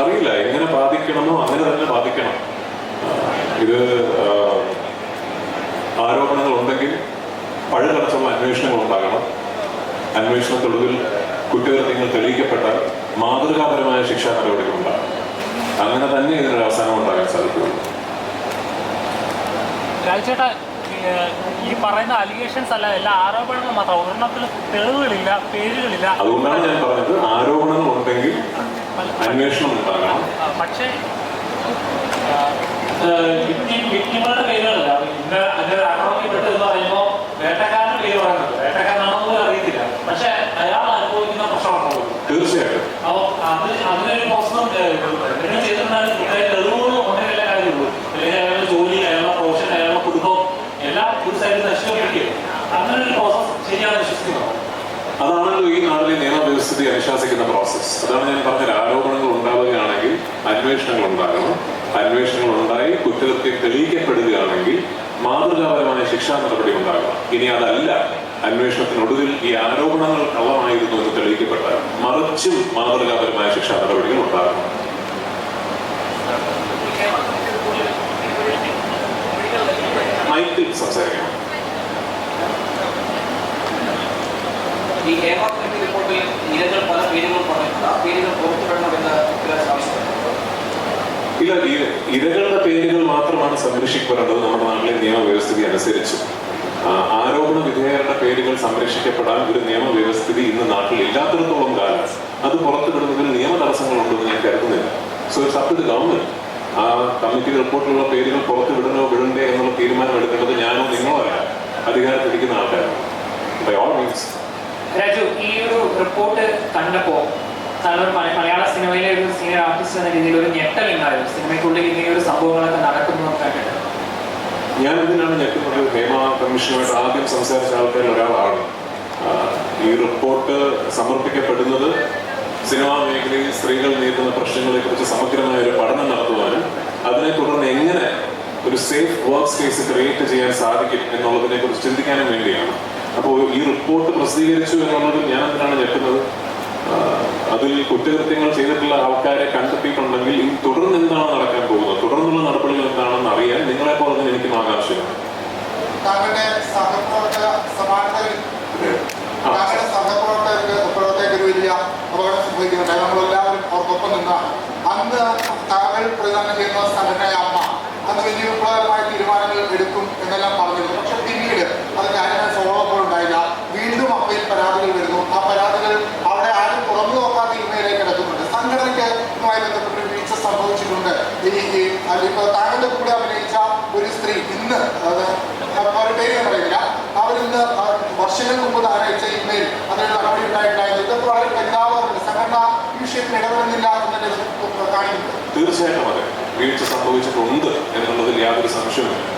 അറിയില്ല എങ്ങനെ ബാധിക്കണമോ അങ്ങനെ തന്നെ ബാധിക്കണം. ഇത് ആരോപണങ്ങൾ ഉണ്ടെങ്കിൽ പഴുതടച്ചുള്ള അന്വേഷണങ്ങൾ ഉണ്ടാകണം. അന്വേഷണത്തൊടുവിൽ കുറ്റകൃത്യങ്ങൾ തെളിയിക്കപ്പെട്ടാൽ മാതൃകാപരമായ ശിക്ഷാ നടപടികൾ ഉണ്ടാകും. അങ്ങനെ തന്നെ ഇതിനൊരു അവസാനം ഉണ്ടാകാൻ സാധിക്കുള്ളൂ. രാജേട്ടാ, ഈ പറയുന്ന അലിഗേഷൻസ് അല്ല, എല്ലാ ആരോപണങ്ങളും മാത്രം, ഒരെണ്ണത്തിൽ തെളിവുകളില്ല, പേരുകളില്ല. അതുകൊണ്ടാണ് ഞാൻ പറഞ്ഞത് ആരോപണങ്ങൾ ഉണ്ടെങ്കിൽ അന്വേഷണം ഉണ്ടാകണം. പക്ഷേ വ്യക്തികളുടെ പേരുകളല്ല. ഇന്ന് അതിന്റെ ആക്രമണപ്പെട്ടെന്ന് പറയുമ്പോൾ വേട്ടക്കാരന്റെ പേര് പറയുന്നത് വേട്ടക്കാരനാണോ പോലും അറിയത്തില്ല. പക്ഷെ അയാൾ അനുഭവിക്കുന്ന പ്രശ്നമാണോ തീർച്ചയായിട്ടും. അപ്പൊ അതിനൊരു പ്രശ്നം ചെയ്തിട്ടുണ്ടാകും. തെളിവുകൾ ഒന്നേ എല്ലാ കാര്യമുള്ളൂ. അല്ലെങ്കിൽ അയാളുടെ ജോലി, അയാളുടെ പ്രൊഫഷൻ, അയാളുടെ കുടുംബം എല്ലാം ഒരു സൈഡിൽ നശിപ്പിക്കുക. അങ്ങനെ ഒരു പ്രോസസ് ശരിയാണ് വിശ്വസിക്കുന്നത്. അതാണല്ലോ ഈ നാട്ടിലെ നിയമവ്യവസ്ഥിതി അനുശാസിക്കുന്ന പ്രോസസ്. അതാണ് ഞാൻ പറഞ്ഞത്. ആരോപണങ്ങൾ ഉണ്ടാവുകയാണെങ്കിൽ അന്വേഷണങ്ങൾ ഉണ്ടാകണം. അന്വേഷണങ്ങൾ ഉണ്ടായി കുറ്റകൃത്യം തെളിയിക്കപ്പെടുകയാണെങ്കിൽ മാതൃകാപരമായ ശിക്ഷാ നടപടി ഉണ്ടാകണം. ഇനി അതല്ല, അന്വേഷണത്തിനൊടുവിൽ ഈ ആരോപണങ്ങൾ കള്ളമായിരുന്നു എന്ന് തെളിയിക്കപ്പെട്ടാൽ മറിച്ചും മാതൃകാപരമായ ശിക്ഷാ നടപടികൾ ഉണ്ടാകണം. മൈക്കിൽ സംസാരിക്കണം. ഈ ഹേമ കമ്മിറ്റി റിപ്പോർട്ടിൽ ഇരകൾ പല പേരുകൾ പറഞ്ഞിട്ടുണ്ട്. ആ പേരുകൾ പുറത്തുവിടണമെന്ന് ആവശ്യപ്പെട്ടു. ഇല്ല, ഇരകളുടെ പേരുകൾ മാത്രമാണ് സംരക്ഷിക്കപ്പെടേണ്ടത് നമ്മുടെ നാട്ടിലെ നിയമവ്യവസ്ഥിതി അനുസരിച്ച്. ആരോപണ വിധേയരുടെ പേരുകൾ സംരക്ഷിക്കപ്പെടാൻ ഒരു നിയമവ്യവസ്ഥിതി ഇന്ന് നാട്ടിൽ ഇല്ലാത്തിടത്തോളം കാലം അത് പുറത്തുവിടുന്നതിൽ നിയമ തടസ്സങ്ങളുണ്ടെന്ന് ഞാൻ കരുതുന്നില്ല. So it's up to the government. ആ കമ്മിറ്റി റിപ്പോർട്ടിലുള്ള പേരുകൾ പുറത്തു വിടണോ വിടണ്ടേ എന്നുള്ള തീരുമാനം എടുക്കേണ്ടത് ഞാനോ നിങ്ങളോ അല്ല, അധികാരത്തിരിക്കുന്ന ആൾക്കാരാണ്. By all means. രാജു, ഈ ഒരു റിപ്പോർട്ട് കണ്ടപ്പോൾ താങ്കൾ മലയാള സിനിമയിലെ ഒരു സീനിയർ ആർട്ടിസ്റ്റ് എന്ന രീതിയിൽ ഒരു ഞെട്ടൽ ഉണ്ടായിരുന്നു. സിനിമയ്ക്കുള്ളിൽ ഇങ്ങനെ ഒരു സംഭവങ്ങളൊക്കെ നടക്കുന്നു കണ്ടിട്ട് ഞാൻ ഇതിനാണ് ഞെട്ടുന്നത്. ഹേമ കമ്മീഷനുമായിട്ട് ആദ്യം സംസാരിച്ച ആൾക്കാരിൽ ഒരാളാണ്. ഈ റിപ്പോർട്ട് സമർപ്പിക്കപ്പെടുന്നത് സിനിമാ മേഖലയിൽ സ്ത്രീകൾ നേരിടുന്ന പ്രശ്നങ്ങളെ കുറിച്ച് സമഗ്രമായ ഒരു പഠനം നടത്തുവാനും അതിനെ തുടർന്ന് എങ്ങനെ ഒരു സേഫ് വർക്ക് സ്പേസ് ക്രിയേറ്റ് ചെയ്യാൻ സാധിക്കും എന്നുള്ളതിനെ കുറിച്ച് ചിന്തിക്കാനും വേണ്ടിയാണ്. അപ്പോൾ ഈ റിപ്പോർട്ട് പ്രസിദ്ധീകരിച്ചു എന്നുള്ളത് ഞാൻ എന്തിനാണ് ഞെട്ടുന്നത്? അതിൽ കുറ്റകൃത്യങ്ങൾ ചെയ്തിട്ടുള്ള ആൾക്കാരെ കണ്ടെത്തിയിട്ടുണ്ടെങ്കിൽ ഈ തുടർന്ന് എന്താണ് നടക്കാൻ പോകുന്നത്, തുടർന്നുള്ള നടപടികൾ എന്താണെന്ന് അറിയാൻ നിങ്ങളെ പോലെ തന്നെ എനിക്കും ആകാംക്ഷയാണ്. താങ്കളുടെ സഹപ്രവർത്തകർക്ക് ഇപ്പോഴത്തേക്ക് ഒരു വലിയ അപകടം സംഭവിക്കുന്നുണ്ട്. നമ്മളെല്ലാവരും അവർക്കൊപ്പം നിന്നാണ്. അന്ന് താങ്കൾ പ്രതിദാനം ചെയ്യുന്ന സംഘടനയായ അമ്മ അന്ന് വലിയ വിപ്ലവകരമായ തീരുമാനങ്ങൾ എടുക്കും എന്നെല്ലാം പറഞ്ഞിരുന്നു. പക്ഷെ പിന്നീട് അത് കാര്യമായ ഫോളോ അപ്പ് ഉണ്ടായില്ല. വീണ്ടും അമ്മയിൽ പരാതികൾ വരുന്നു. ആ പരാതികൾ അവിടെ ആരും തുറന്നു നോക്കാത്ത ഇമയിലേക്ക് എടുക്കുന്നുണ്ട്. സംഘടനയ്ക്ക് ഇതുമായി ബന്ധപ്പെട്ട ഒരു വീഴ്ച സംഭവിച്ചിട്ടുണ്ട്. ഇപ്പോൾ താങ്കളുടെ കൂടെ അഭിനയിച്ച ഒരു സ്ത്രീ ഇന്ന് അവരുടെ പേര് പറയുന്നില്ല, അവരിന്ന് വർഷങ്ങൾക്ക് മുമ്പ് അയച്ച ഇമെയിൽ അതിനൊരു നടപടി ഉണ്ടായിട്ടുണ്ടായിരുന്നു. ഇതൊക്കെ വളരെ പരിതാപകരമാണ്. സംഘടന ഈ വിഷയത്തിൽ ഇടപെടുന്നില്ല എന്നുള്ളത് കാണിക്കുന്നു. തീർച്ചയായിട്ടും അതെ, വീഴ്ച സംഭവിച്ചിട്ടുണ്ട് എന്നുള്ളതിൽ യാതൊരു സംശയവുമില്ല.